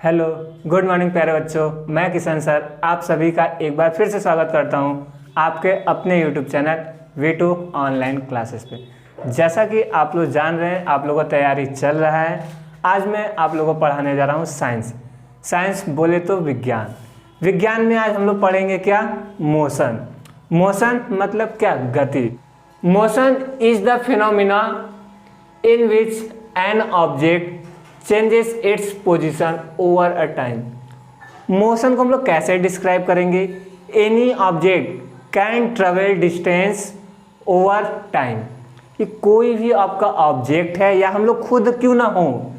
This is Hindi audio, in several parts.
हेलो, गुड मॉर्निंग प्यारे बच्चों। मैं किशन सर आप सभी का एक बार फिर से स्वागत करता हूं आपके अपने YouTube channel V2 online classes पे। जैसा कि आप लोग जान रहे हैं, आप लोगों का तैयारी चल रहा है। आज मैं आप लोगों को पढ़ाने जा रहा हूं साइंस बोले तो विज्ञान में आज हम लोग पढ़ेंगे क्या? मोशन मतलब क्या? गति। Motion is the phenomena in which an object changes its position over a time. Motion को हम लोग कैसे डिस्क्राइब करेंगे? Any object can travel distance over time. कि कोई भी आपका ऑब्जेक्ट है या हम लोग खुद क्यों ना हो,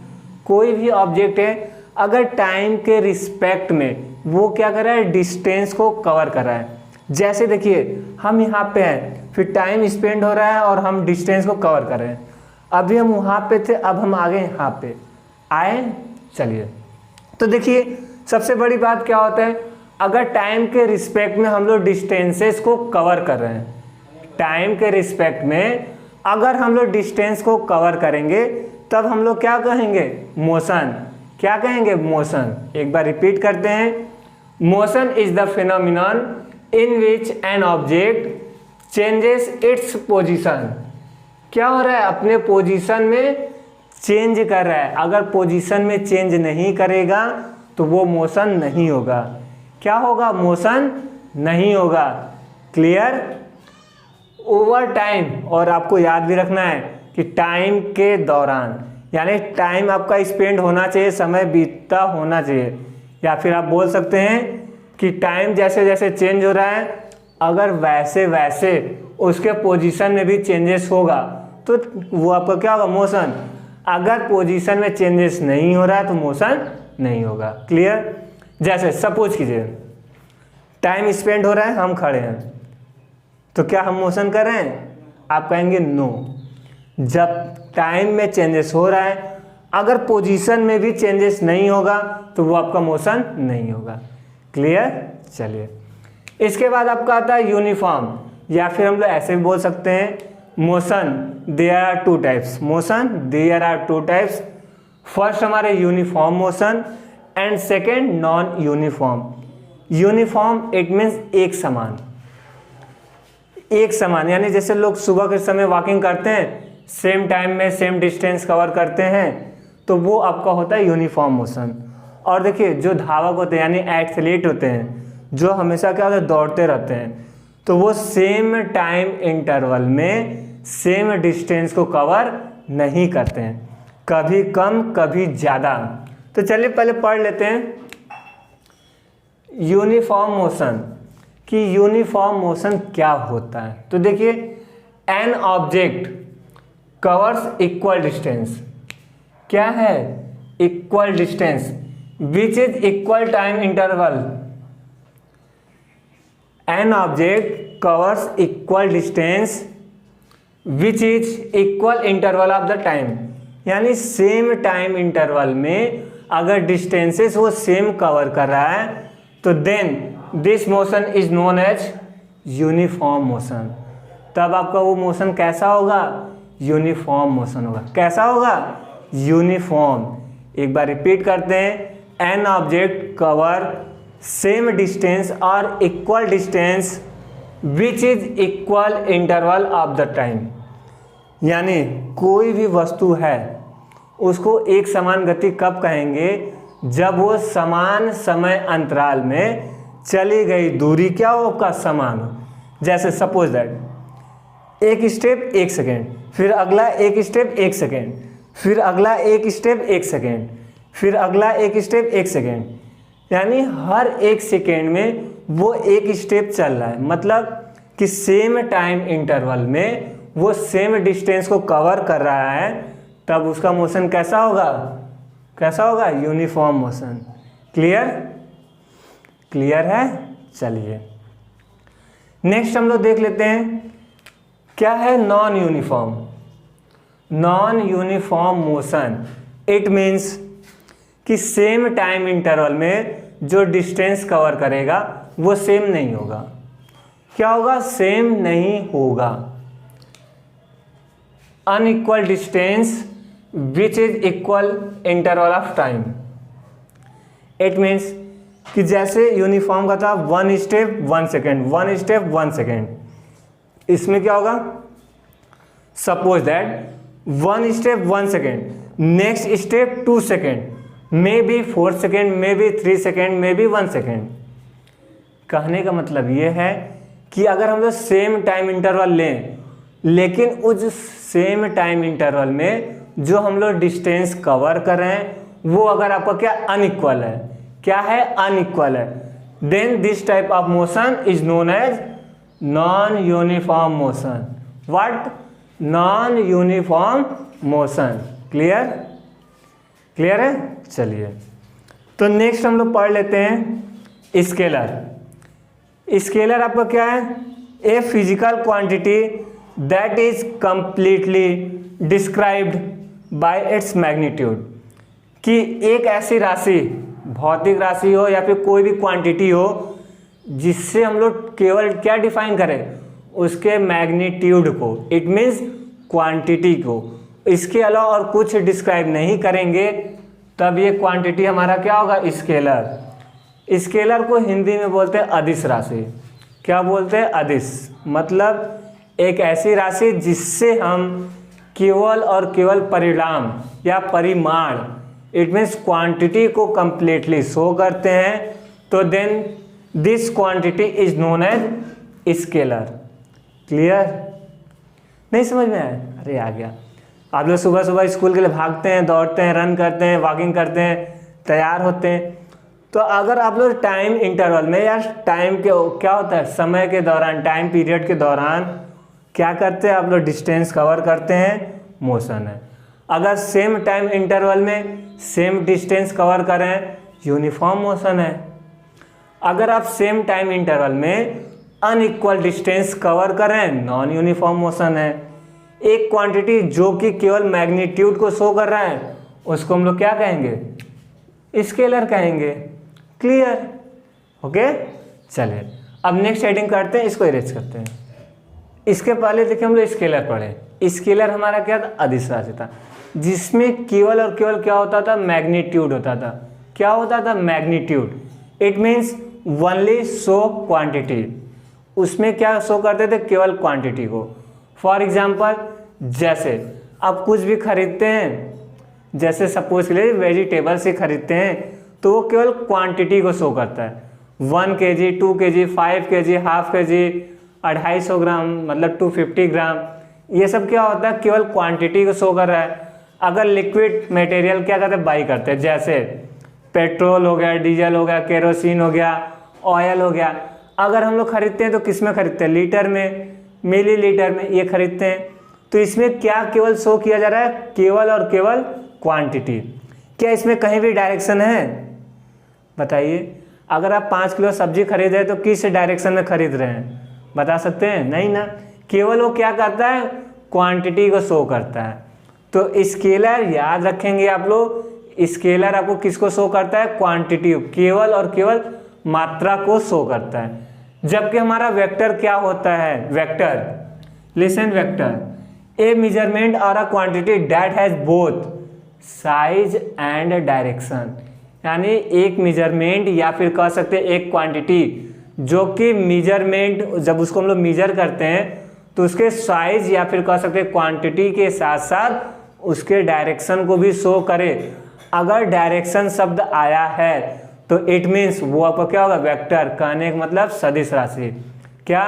कोई भी ऑब्जेक्ट है, अगर टाइम के रिस्पेक्ट में वो क्या कर रहा है? डिस्टेंस को कवर कर रहा है। जैसे देखिए, हम यहाँ पे हैं, फिर टाइम स्पेंड हो रहा है और हम डिस्टेंस को कवर कर रहे हैं। अभी हम वहाँ पे थे, अब हम आ गए यहाँ पे आए। चलिए, तो देखिए सबसे बड़ी बात क्या होता है? अगर टाइम के रिस्पेक्ट में हम लोग डिस्टेंसेस को कवर कर रहे हैं, टाइम के रिस्पेक्ट में अगर हम लोग डिस्टेंस को कवर करेंगे तब हम लोग क्या कहेंगे? मोशन। क्या कहेंगे? मोशन। एक बार रिपीट करते हैं। Motion is the phenomenon in which an object changes its position. क्या हो रहा है? अपने पोजीशन में चेंज कर रहा है। अगर पोजीशन में चेंज नहीं करेगा तो वो मोशन नहीं होगा। क्या होगा? मोशन नहीं होगा। क्लियर? ओवर टाइम, और आपको याद भी रखना है कि टाइम के दौरान, यानी टाइम आपका स्पेंड होना चाहिए, समय बीतता होना चाहिए। या फिर आप बोल सकते हैं कि टाइम जैसे जैसे चेंज हो रहा है, अगर वैसे वैसे उसके पोजीशन में भी चेंजेस होगा तो वो आपका क्या होगा? मोशन। अगर पोजीशन में चेंजेस नहीं हो रहा है तो मोशन नहीं होगा। क्लियर? जैसे सपोज कीजिए टाइम स्पेंड हो रहा है, हम खड़े हैं, तो क्या हम मोशन कर रहे हैं? आप कहेंगे नो। जब टाइम में चेंजेस हो रहा है, अगर पोजीशन में भी चेंजेस नहीं होगा तो वो आपका मोशन नहीं होगा। क्लियर? चलिए, इसके बाद आपका आता है यूनिफॉर्म, या फिर हम लोग ऐसे भी बोल सकते हैं motion there are two types. Motion there are two types. First हमारे uniform motion and second non uniform. Uniform it means एक समान, एक समान, यानी जैसे लोग सुबह के समय वॉकिंग करते हैं, सेम टाइम में सेम डिस्टेंस कवर करते हैं, तो वो आपका होता है यूनिफॉर्म मोशन। और देखिए जो धावक होते हैं यानी एथलीट होते हैं, जो हमेशा क्या होता है? दौड़ते रहते हैं, तो वो सेम टाइम इंटरवल में सेम डिस्टेंस को कवर नहीं करते हैं, कभी कम कभी ज़्यादा। तो चलिए पहले पढ़ लेते हैं यूनिफॉर्म मोशन, कि यूनिफॉर्म मोशन क्या होता है। तो देखिए, an object covers equal distance. क्या है? Equal distance which is equal time interval. An object covers equal distance which is equal interval of the time, यानी सेम टाइम इंटरवल में अगर डिस्टेंसेस वो सेम कवर कर रहा है तो then this motion is known as uniform motion. तब आपका वो मोशन कैसा होगा? यूनिफॉर्म मोशन होगा। कैसा होगा? यूनिफॉर्म। एक बार रिपीट करते हैं। An object cover same distance और equal distance which is equal interval of the time, यानी कोई भी वस्तु है उसको एक समान गति कब कहेंगे? जब वो समान समय अंतराल में चली गई दूरी क्या हो? का समान हो। जैसे सपोज दैट एक स्टेप 1 सेकेंड, फिर अगला एक स्टेप 1 सेकेंड, फिर अगला एक स्टेप 1 सेकेंड, फिर अगला एक स्टेप 1 सेकेंड, यानी हर एक सेकेंड में वो एक स्टेप चल रहा है। मतलब कि सेम टाइम इंटरवल में वो सेम डिस्टेंस को कवर कर रहा है, तब उसका मोशन कैसा होगा? कैसा होगा? Uniform motion. क्लियर? क्लियर है? चलिए नेक्स्ट हम लोग देख लेते हैं क्या है non uniform. Non uniform motion it means कि सेम टाइम इंटरवल में जो डिस्टेंस कवर करेगा वो सेम नहीं होगा। क्या होगा? सेम नहीं होगा। Unequal distance which is equal interval of time, it means कि जैसे यूनिफॉर्म का था 1 स्टेप 1 सेकेंड, 1 स्टेप 1 सेकेंड, इसमें क्या होगा, suppose that 1 step 1 second, next step 2 second, may be 4 second, may be 3 second, may be 1 second. कहने का मतलब ये है कि अगर हम लोग सेम टाइम इंटरवल लें, लेकिन उस सेम टाइम इंटरवल में जो हम लोग डिस्टेंस कवर कर रहे हैं वो अगर आपका क्या अनइक्वल है, क्या है, अनइक्वल है, then this type of motion is known as non uniform motion. What? Non uniform motion. Clear? Clear है? चलिए, तो नेक्स्ट हम लोग पढ़ लेते हैं स्केलर। स्केलर आपका क्या है? A physical quantity that is completely described bye its magnitude, कि एक ऐसी राशि, भौतिक राशि हो या फिर कोई भी क्वांटिटी हो, जिससे हम लोग केवल क्या डिफाइन करें, उसके मैग्नीट्यूड को, इट मीन्स क्वांटिटी को, इसके अलावा और कुछ डिस्क्राइब नहीं करेंगे, तब ये क्वांटिटी हमारा क्या होगा, स्केलर। स्केलर को हिंदी में बोलते हैं अदिश राशि। क्या बोलते हैं? अदिश। मतलब एक ऐसी राशि जिससे हम केवल और केवल परिणाम या परिमाण, इट मीन्स क्वांटिटी को कंप्लीटली शो करते हैं, तो then this quantity is known as scalar. Clear? नहीं समझ में आया? अरे आ गया। आप लोग सुबह सुबह स्कूल के लिए भागते हैं, दौड़ते हैं, रन करते हैं, वॉकिंग करते हैं, तैयार होते हैं, तो अगर आप लोग टाइम इंटरवल में या टाइम के क्या होता है, समय के दौरान, टाइम पीरियड के दौरान क्या करते हैं आप लोग, डिस्टेंस कवर करते हैं, मोशन है। अगर सेम टाइम इंटरवल में सेम डिस्टेंस कवर करें, यूनिफॉर्म मोशन है। अगर आप सेम टाइम इंटरवल में अनइक्वल डिस्टेंस कवर करें, नॉन यूनिफॉर्म मोशन है। एक क्वांटिटी जो कि केवल मैग्नीट्यूड को शो कर रहा है, उसको हम लोग क्या कहेंगे, स्केलर कहेंगे। क्लियर? ओके, चलिए अब नेक्स्ट हेडिंग करते हैं, इसको इरेज करते हैं। इसके पहले देखिए हम लोग स्केलर पढ़े। स्केलर हमारा क्या था, अदिश राशि था, जिसमें केवल और केवल क्या होता था, मैग्नीट्यूड होता था। क्या होता था, magnitude. It means only show quantity, उसमें क्या शो करते थे, केवल क्वांटिटी को। फॉर एग्जाम्पल, जैसे आप कुछ भी खरीदते हैं, जैसे सपोज के लिए वेजिटेबल्स ही खरीदते हैं, तो वो केवल क्वांटिटी को शो करता है। 1 kg, 2 kg, 5 kg, half kg, 250 ग्राम, मतलब 250 ग्राम, ये सब क्या होता है, केवल क्वांटिटी को शो कर रहा है। अगर लिक्विड मटेरियल क्या करते हैं, बाई करते हैं, जैसे पेट्रोल हो गया, डीजल हो गया, केरोसिन हो गया, ऑयल हो गया, अगर हम लोग खरीदते हैं तो किस में खरीदते हैं, लीटर में, मिलीलीटर में, ये खरीदते हैं। तो इसमें क्या केवल शो किया जा रहा है, केवल और केवल क्वांटिटी। क्या इसमें कहीं भी डायरेक्शन है, बताइए? अगर आप 5 किलो सब्जी खरीद रहे हैं तो किस डायरेक्शन में खरीद रहे हैं, बता सकते हैं? नहीं ना, केवल वो क्या करता है, क्वांटिटी को शो करता है। तो स्केलर याद रखेंगे आप लोग, स्केलर आपको किसको शो करता है, क्वांटिटी, केवल और केवल मात्रा को शो करता है। जबकि हमारा वेक्टर क्या होता है, vector, listen, vector a measurement और a quantity that has both size and direction, यानी एक मेजरमेंट या फिर कह सकते हैं एक क्वांटिटी जो कि मेजरमेंट, जब उसको हम लोग मेजर करते हैं तो उसके साइज या फिर कह सकते हैं क्वांटिटी के साथ साथ उसके डायरेक्शन को भी शो करे। अगर डायरेक्शन शब्द आया है तो इट मीन्स वो आपका क्या होगा, वेक्टर। कहने का मतलब सदिश राशि। क्या,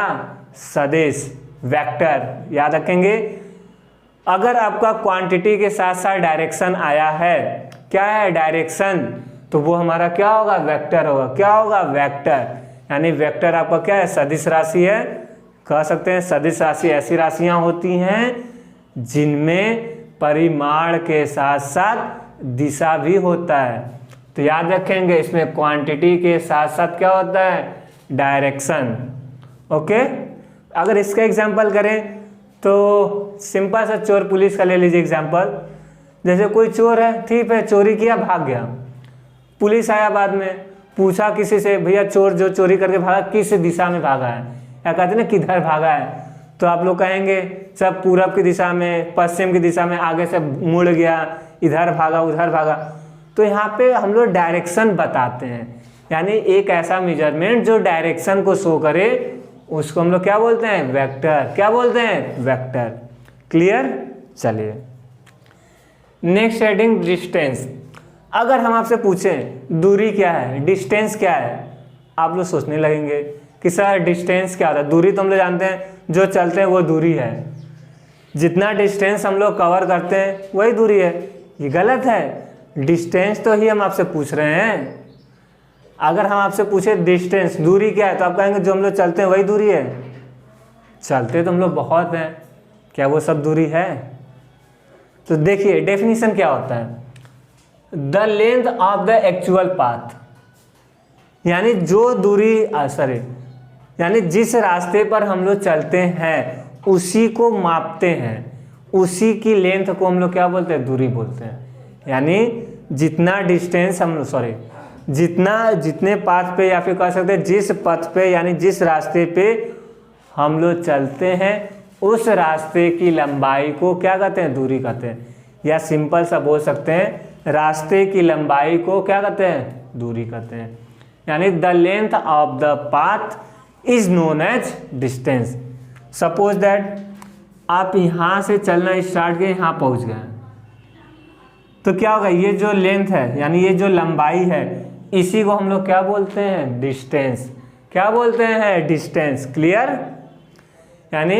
सदिश, वेक्टर, याद रखेंगे। अगर आपका क्वांटिटी के साथ साथ डायरेक्शन आया है, क्या है, डायरेक्शन, तो वो हमारा क्या होगा, वेक्टर होगा। क्या होगा, वेक्टर। यानी वेक्टर आपका क्या है, सदिश राशि है। कह सकते हैं सदिश राशि ऐसी राशियां होती हैं जिनमें परिमाण के साथ साथ दिशा भी होता है। तो याद रखेंगे इसमें क्वांटिटी के साथ साथ क्या होता है, डायरेक्शन। ओके, अगर इसका एग्जांपल करें तो सिंपल सा चोर पुलिस का ले लीजिए एग्जांपल। जैसे कोई चोर है, ठीक है, चोरी किया, भाग गया, पुलिस आया, बाद में पूछा किसी से, भैया चोर जो चोरी करके भागा किस दिशा में भागा है, या कहते हैं ना किधर भागा है, तो आप लोग कहेंगे सब पूरब की दिशा में, पश्चिम की दिशा में, आगे से मुड़ गया, इधर भागा, उधर भागा। तो यहाँ पे हम लोग डायरेक्शन बताते हैं, यानी एक ऐसा मेजरमेंट जो डायरेक्शन को शो करे उसको हम लोग क्या बोलते हैं, वेक्टर। क्या बोलते हैं, वेक्टर। क्लियर। चलिए नेक्स्ट हेडिंग डिस्टेंस। अगर हम आपसे पूछें दूरी क्या है, डिस्टेंस क्या है, आप लोग सोचने लगेंगे कि सर डिस्टेंस क्या होता है। दूरी तो हम लोग जानते हैं, जो चलते हैं वो दूरी है, जितना डिस्टेंस हम लोग कवर करते हैं वही दूरी है। ये गलत है, डिस्टेंस तो ही हम आपसे पूछ रहे हैं। अगर हम आपसे पूछे डिस्टेंस दूरी क्या है, तो आप कहेंगे जो हम लोग चलते हैं वही दूरी है। चलते तो हम लोग बहुत हैं, क्या वो सब दूरी है? तो देखिए डेफिनेशन क्या होता है, the length of the actual path, यानी जो दूरी यानी जिस रास्ते पर हम लोग चलते हैं उसी को मापते हैं, उसी की लेंथ को हम लोग क्या बोलते हैं, दूरी बोलते हैं। यानी जितना डिस्टेंस हम लोग जितने पाथ पे, या फिर कह सकते हैं जिस पथ पे, यानी जिस रास्ते पे हम लोग चलते हैं उस रास्ते की लंबाई को क्या कहते हैं, दूरी कहते हैं। या सिंपल सा बोल सकते हैं रास्ते की लंबाई को क्या कहते हैं, दूरी कहते हैं। यानी the length of the path is known as distance. Suppose that आप यहाँ से चलना स्टार्ट किए, यहाँ पहुँच गए, तो क्या होगा, ये जो लेंथ है यानी ये जो लंबाई है इसी को हम लोग क्या बोलते हैं, डिस्टेंस। क्या बोलते हैं, डिस्टेंस। क्लियर। यानी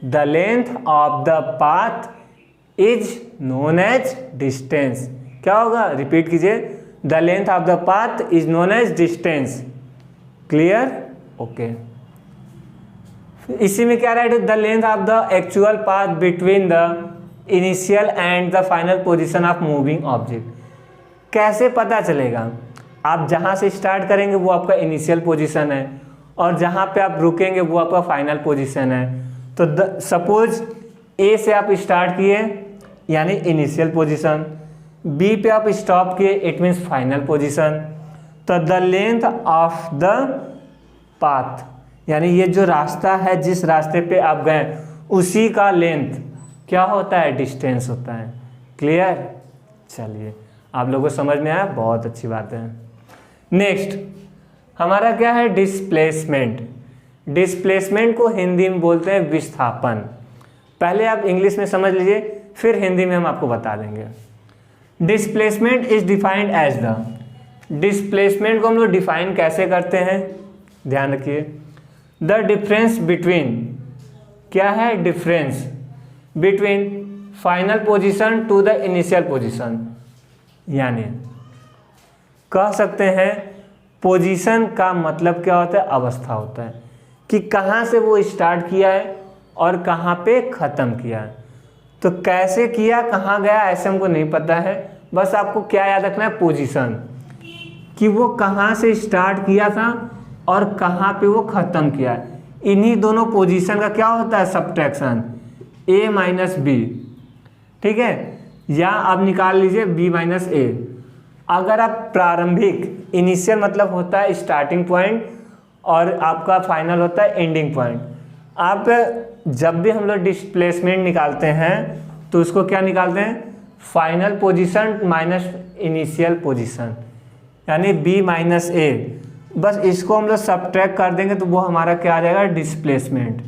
the length of the path is known as distance. क्या होगा, रिपीट कीजिए, the length of the path is known as distance. Clear. Okay. इसी में क्या राइट है, the length of the actual path between the initial and the final position of moving object. कैसे पता चलेगा, आप जहाँ से स्टार्ट करेंगे वो आपका इनिशियल पोजीशन है, और जहाँ पे आप रुकेंगे वो आपका फाइनल पोजीशन है। तो सपोज ए से आप स्टार्ट किए यानी इनिशियल पोजीशन, बी पे आप स्टॉप किए इट मीन्स फाइनल पोजीशन। तो the length of the path, यानी ये जो रास्ता है जिस रास्ते पे आप गए उसी का लेंथ क्या होता है, डिस्टेंस होता है। क्लियर। चलिए आप लोगों को समझ में आया, बहुत अच्छी बात है। नेक्स्ट हमारा क्या है, डिस्प्लेसमेंट। डिस्प्लेसमेंट को हिंदी में बोलते हैं विस्थापन। पहले आप इंग्लिश में समझ लीजिए, फिर हिंदी में हम आपको बता देंगे। Displacement is defined as the, displacement को हम लोग डिफाइन कैसे करते हैं, ध्यान रखिए, द डिफरेंस बिटवीन, क्या है, difference between final position to the initial position. यानी कह सकते हैं पोजीशन का मतलब क्या होता है, अवस्था होता है कि कहाँ से वो स्टार्ट किया है और कहाँ पे ख़त्म किया है। तो कैसे किया, कहाँ गया, ऐसे हमको नहीं पता है, बस आपको क्या याद रखना है, पोजीशन, कि वो कहाँ से स्टार्ट किया था और कहाँ पे वो ख़त्म किया है। इन्हीं दोनों पोजीशन का क्या होता है, सब्ट्रैक्शन, a माइनस बी। ठीक है, या आप निकाल लीजिए b माइनस ए। अगर आप प्रारंभिक, इनिशियल मतलब होता है स्टार्टिंग पॉइंट और आपका फाइनल होता है एंडिंग पॉइंट। आप जब भी हम लोग डिस्प्लेसमेंट निकालते हैं तो उसको क्या निकालते हैं, final position minus initial position, यानी b माइनस ए। बस इसको हम लोग सब्ट्रैक्ट कर देंगे तो वो हमारा क्या आ जाएगा, डिस्प्लेसमेंट।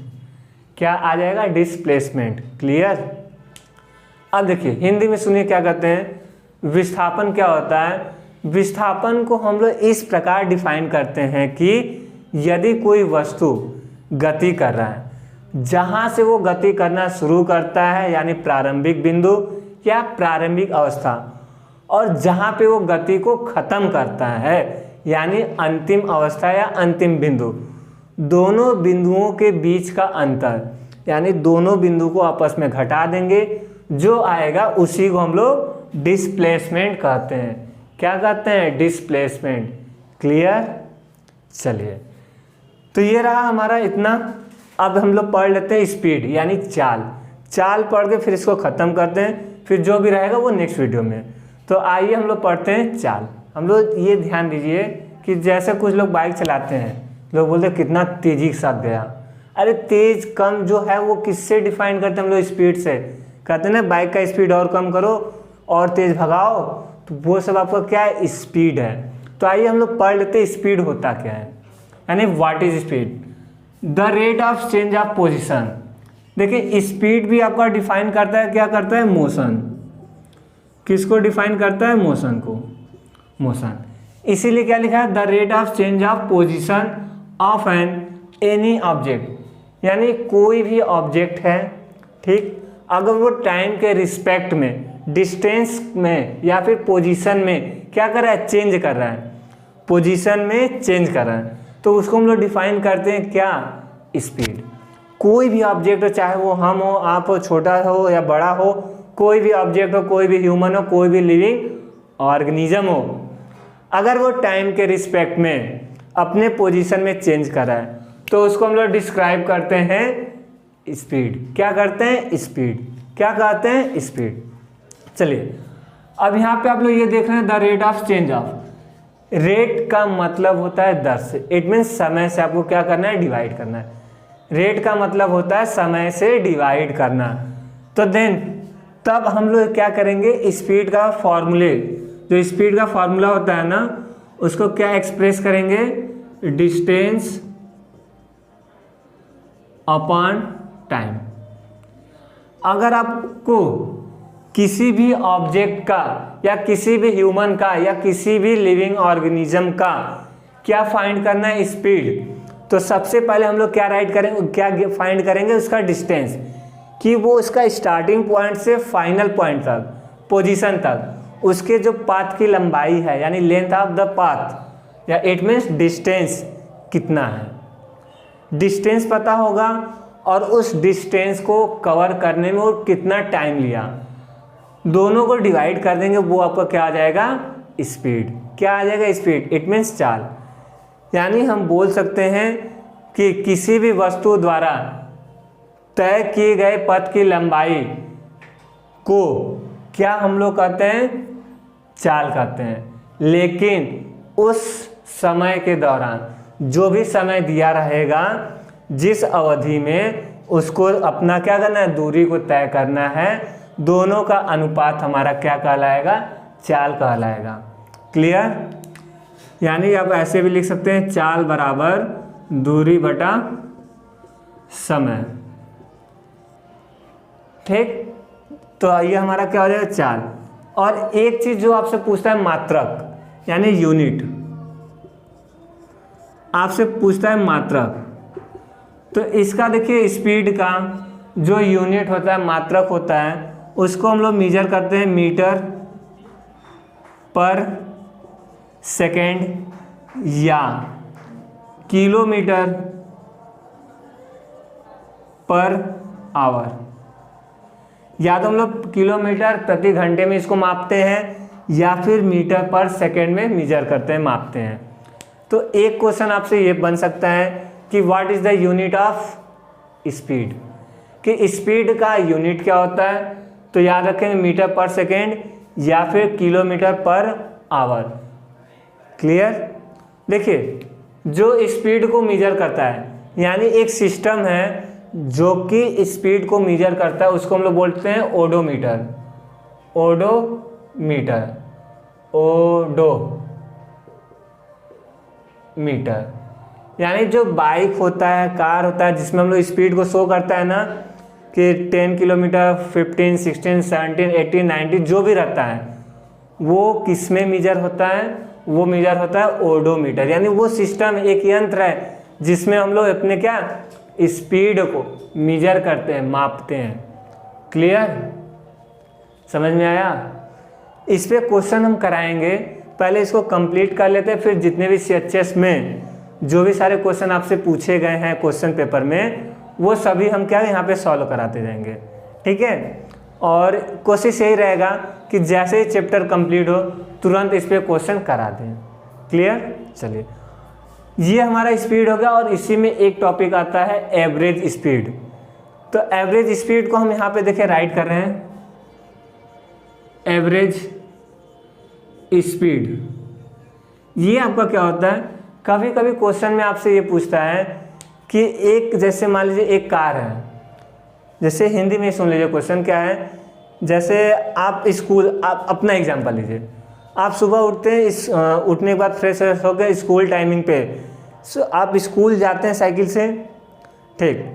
क्या आ जाएगा, डिस्प्लेसमेंट। क्लियर। अब देखिए हिंदी में सुनिए क्या कहते हैं, विस्थापन क्या होता है। विस्थापन को हम लोग इस प्रकार डिफाइन करते हैं कि यदि कोई वस्तु गति कर रहा है, जहाँ से वो गति करना शुरू करता है यानी प्रारंभिक बिंदु या प्रारंभिक अवस्था, और जहाँ पे वो गति को ख़त्म करता है यानी अंतिम अवस्था या अंतिम बिंदु, दोनों बिंदुओं के बीच का अंतर, यानी दोनों बिंदु को आपस में घटा देंगे, जो आएगा उसी को हम लोग डिस्प्लेसमेंट कहते हैं। क्या कहते हैं, डिस्प्लेसमेंट। क्लियर। चलिए तो ये रहा हमारा इतना। अब हम लोग पढ़ लेते हैं स्पीड यानी चाल। चाल पढ़ के फिर इसको ख़त्म करते हैं, फिर जो भी रहेगा वो नेक्स्ट वीडियो में। तो आइए हम लोग पढ़ते हैं चाल। हम लोग ये ध्यान दीजिए कि जैसे कुछ लोग बाइक चलाते हैं, लोग बोलते हैं कितना तेज़ी के साथ गया। अरे तेज़ कम जो है वो किससे डिफाइन करते हैं हम लोग, स्पीड से। कहते हैं ना बाइक का स्पीड और कम करो और तेज़ भगाओ, तो वो सब आपका क्या है, स्पीड है। तो आइए हम लोग पढ़ लेते हैं स्पीड होता क्या है, यानी what is speed. The rate of change of position. देखिए स्पीड भी आपका डिफाइन करता है, क्या करता है, मोशन। किसको डिफाइन करता है, मोशन को, मोशन। इसीलिए क्या लिखा है, the rate of change of position of an any object, यानी कोई भी ऑब्जेक्ट है, ठीक, अगर वो टाइम के रिस्पेक्ट में, डिस्टेंस में या फिर पोजीशन में क्या कर रहा है, चेंज कर रहा है, पोजीशन में चेंज कर रहा है, तो उसको हम लोग डिफाइन करते हैं क्या, स्पीड। कोई भी ऑब्जेक्ट हो, चाहे वो हम हो, आप हो, छोटा हो या बड़ा हो, कोई भी ऑब्जेक्ट हो, कोई भी ह्यूमन हो, कोई भी लिविंग ऑर्गेनिज्म हो, अगर वो टाइम के रिस्पेक्ट में अपने पोजीशन में चेंज कर रहा है तो उसको हम लोग डिस्क्राइब करते हैं स्पीड। क्या करते हैं, स्पीड। क्या कहते हैं, स्पीड। चलिए अब यहाँ पे आप लोग ये देख रहे हैं the rate of change of. Rate का मतलब होता है दर से, इट मीन्स समय से आपको क्या करना है, डिवाइड करना है। रेट का मतलब होता है समय से डिवाइड करना। तो देन तब हम लोग क्या करेंगे, स्पीड का फॉर्मूले, जो स्पीड का फॉर्मूला होता है ना, उसको क्या एक्सप्रेस करेंगे, डिस्टेंस अपॉन टाइम। अगर आपको किसी भी ऑब्जेक्ट का या किसी भी ह्यूमन का या किसी भी लिविंग ऑर्गेनिज्म का क्या फाइंड करना है, स्पीड, तो सबसे पहले हम लोग क्या राइट करेंगे, क्या फाइंड करेंगे, उसका डिस्टेंस, कि वो उसका स्टार्टिंग पॉइंट से फाइनल पॉइंट तक, पोजीशन तक, उसके जो पाथ की लंबाई है, यानी लेंथ ऑफ द पाथ, या इट मीन्स डिस्टेंस कितना है। डिस्टेंस पता होगा और उस डिस्टेंस को कवर करने में वो कितना टाइम लिया, दोनों को डिवाइड कर देंगे, वो आपका क्या आ जाएगा, स्पीड। क्या आ जाएगा, स्पीड, इट मीन्स चाल। यानी हम बोल सकते हैं कि किसी भी वस्तु द्वारा तय किए गए पथ की लंबाई को क्या हम लोग कहते हैं, चाल कहते हैं। लेकिन उस समय के दौरान जो भी समय दिया रहेगा, जिस अवधि में उसको अपना क्या करना है, दूरी को तय करना है, दोनों का अनुपात हमारा क्या कहलाएगा, चाल कहलाएगा। क्लियर। यानी आप ऐसे भी लिख सकते हैं, चाल बराबर दूरी बटा समय। ठीक, तो ये हमारा क्या हो जाएगा, चाल। और एक चीज जो आपसे पूछता है, मात्रक यानी यूनिट, आपसे पूछता है मात्रक। तो इसका देखिए स्पीड का जो यूनिट होता है, मात्रक होता है, उसको हम लोग मेजर करते हैं मीटर पर सेकेंड या किलोमीटर पर आवर, या तो हम लोग किलोमीटर प्रति घंटे में इसको मापते हैं या फिर मीटर पर सेकेंड में मेजर करते हैं, मापते हैं। तो एक क्वेश्चन आपसे ये बन सकता है कि what is the unit of speed, कि स्पीड का यूनिट क्या होता है। तो याद रखेंगे मीटर पर सेकेंड या फिर किलोमीटर पर आवर। क्लियर। देखिए जो स्पीड को मेजर करता है, यानी एक सिस्टम है जो कि स्पीड को मेजर करता है, उसको हम लोग बोलते हैं ओडोमीटर। Odometer, odometer. यानी जो बाइक होता है, कार होता है, जिसमें हम लोग स्पीड को शो करता है ना, कि 10 किलोमीटर, 15, 16, 17, 18, 19 जो भी रहता है, वो किस में मेजर होता है, वो मेजर होता है ओडोमीटर। यानी वो सिस्टम, एक यंत्र है जिसमें हम लोग अपने क्या स्पीड को मेजर करते हैं, मापते हैं। क्लियर, समझ में आया। इस पे क्वेश्चन हम कराएंगे, पहले इसको कंप्लीट कर लेते हैं, फिर जितने भी CHS में जो भी सारे क्वेश्चन आपसे पूछे गए हैं क्वेश्चन पेपर में, वो सभी हम क्या यहाँ पे सॉल्व कराते जाएंगे। ठीक है। और कोशिश यही रहेगा कि जैसे ही चैप्टर कंप्लीट हो तुरंत इस पे क्वेश्चन करा दें। क्लियर। चलिए, ये हमारा स्पीड हो गया। और इसी में एक टॉपिक आता है एवरेज स्पीड। तो एवरेज स्पीड को हम यहाँ पे देखें राइट कर रहे हैं, एवरेज स्पीड। ये आपका क्या होता है, कभी कभी क्वेश्चन में आपसे ये पूछता है कि एक, जैसे मान लीजिए एक कार है, जैसे हिंदी में सुन लीजिए क्वेश्चन क्या है, जैसे आप स्कूल, आप अपना एग्जांपल लीजिए, आप सुबह उठते हैं, उठने के बाद फ्रेश होकर स्कूल टाइमिंग पे आप स्कूल जाते हैं साइकिल से, ठीक।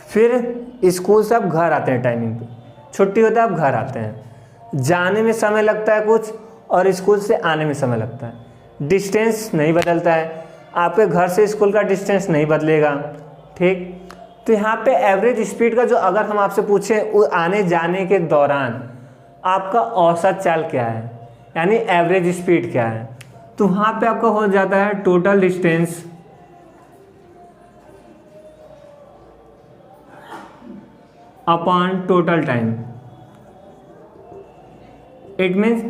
फिर स्कूल से आप घर आते हैं टाइमिंग पे, छुट्टी होता है आप घर आते हैं। जाने में समय लगता है कुछ और स्कूल से आने में समय लगता है। डिस्टेंस नहीं बदलता है, आपके घर से स्कूल का डिस्टेंस नहीं बदलेगा, ठीक। तो यहाँ पे एवरेज स्पीड का जो अगर हम आपसे पूछें वो आने जाने के दौरान आपका औसत चाल क्या है, यानी एवरेज स्पीड क्या है, तो वहाँ पे आपका हो जाता है total distance upon total time. It means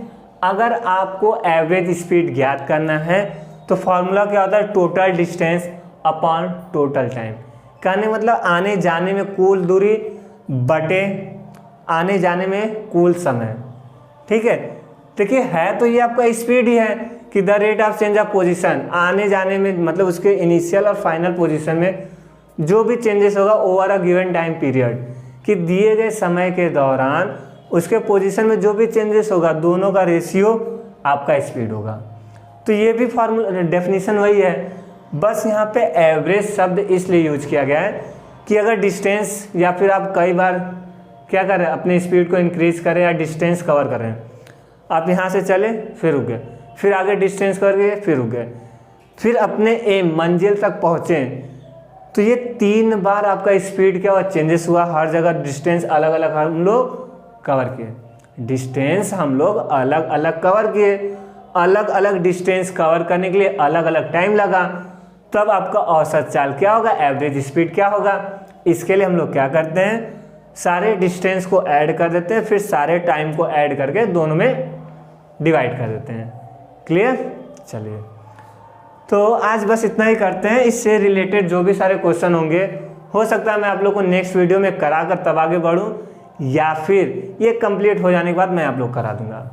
अगर आपको एवरेज स्पीड ज्ञात करना है तो फॉर्मूला क्या होता है, total distance upon total time. कहने मतलब आने जाने में कुल दूरी बटे आने जाने में कुल समय, ठीक है। देखिए है तो ये आपका स्पीड ही है कि the rate of change of position, आने जाने में मतलब उसके इनिशियल और फाइनल पोजीशन में जो भी चेंजेस होगा over a given time period, कि दिए गए समय के दौरान उसके पोजीशन में जो भी चेंजेस होगा दोनों का रेशियो आपका स्पीड होगा। तो ये भी फार्मूला डेफिनेशन वही है, बस यहाँ पे एवरेज शब्द इसलिए यूज किया गया है कि अगर डिस्टेंस या फिर आप कई बार क्या करें अपनी स्पीड को इंक्रीज करें या डिस्टेंस कवर करें, आप यहाँ से चले फिर रुक गए, फिर आगे डिस्टेंस कर गए फिर रुक गए, फिर अपने एम मंजिल तक पहुँचे, तो ये 3 बार आपका स्पीड क्या हुआ, चेंजेस हुआ। हर जगह डिस्टेंस अलग अलग हम लोग कवर किए, डिस्टेंस हम लोग अलग अलग कवर किए, अलग अलग डिस्टेंस कवर करने के लिए अलग अलग टाइम लगा, तब आपका औसत चाल क्या होगा, एवरेज स्पीड क्या होगा। इसके लिए हम लोग क्या करते हैं, सारे डिस्टेंस को ऐड कर देते हैं, फिर सारे टाइम को ऐड करके दोनों में डिवाइड कर देते हैं। क्लियर? चलिए, तो आज बस इतना ही करते हैं। इससे रिलेटेड जो भी सारे क्वेश्चन होंगे हो सकता है मैं आप लोग को नेक्स्ट वीडियो में करा कर तब आगे बढ़ूँ, या फिर ये कंप्लीट हो जाने के बाद मैं आप लोग करा दूंगा।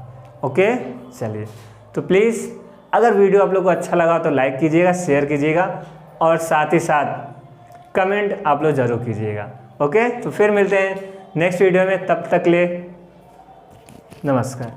ओके, चलिए, तो प्लीज़ अगर वीडियो आप लोग को अच्छा लगा तो लाइक कीजिएगा, शेयर कीजिएगा और साथ ही साथ कमेंट आप लोग ज़रूर कीजिएगा। ओके, तो फिर मिलते हैं नेक्स्ट वीडियो में, तब तक ले नमस्कार।